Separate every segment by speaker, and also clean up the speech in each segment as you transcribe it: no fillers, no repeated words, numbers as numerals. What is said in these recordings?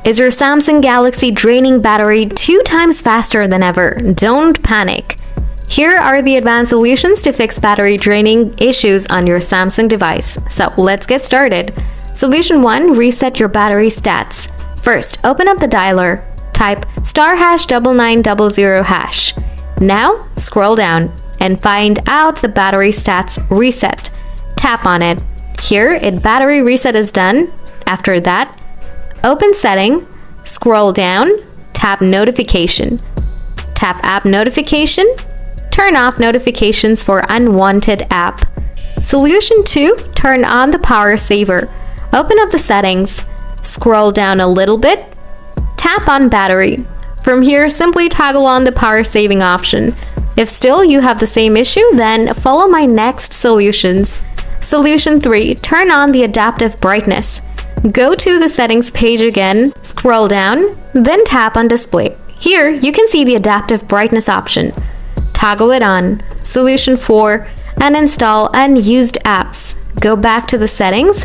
Speaker 1: Is your Samsung Galaxy draining battery 2 times faster than ever? Don't panic. Here are the advanced solutions to fix battery draining issues on your Samsung device. So let's get started. Solution 1. Reset your battery stats. First, open up the dialer. Type *9900#. Now, scroll down and find out the battery stats reset. Tap on it. Here, battery reset is done. After that, open setting, scroll down, tap notification. Tap app notification. Turn off notifications for unwanted app. Solution 2. Turn on the power saver. Open up the settings. Scroll down a little bit. Tap on battery. From here, simply toggle on the power saving option. If still you have the same issue, then follow my next solutions. Solution 3. Turn on the adaptive brightness. Go to the settings page again, scroll down, then tap on display. Here, you can see the adaptive brightness option. Toggle it on. Solution 4. Uninstall unused apps. Go back to the settings,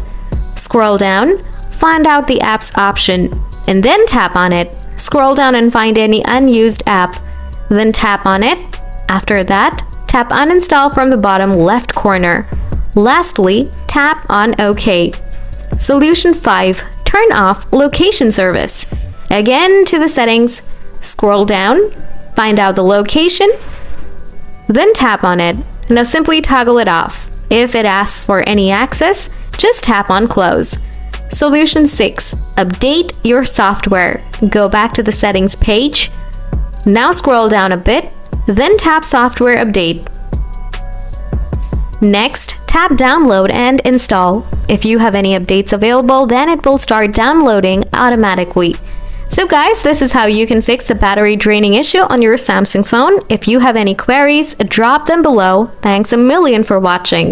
Speaker 1: scroll down, find out the apps option, and then tap on it. Scroll down and find any unused app, then tap on it. After that, tap uninstall from the bottom left corner. Lastly, tap on OK. Solution 5. Turn off location service. Again to the settings, scroll down, find out the location, then tap on it. Now simply toggle it off. If it asks for any access, just tap on close. Solution 6. Update your software. Go back to the settings page. Now scroll down a bit, then tap software update. Next, tap download and install. If you have any updates available, then it will start downloading automatically. So guys, this is how you can fix the battery draining issue on your Samsung phone. If you have any queries, drop them below. Thanks a million for watching.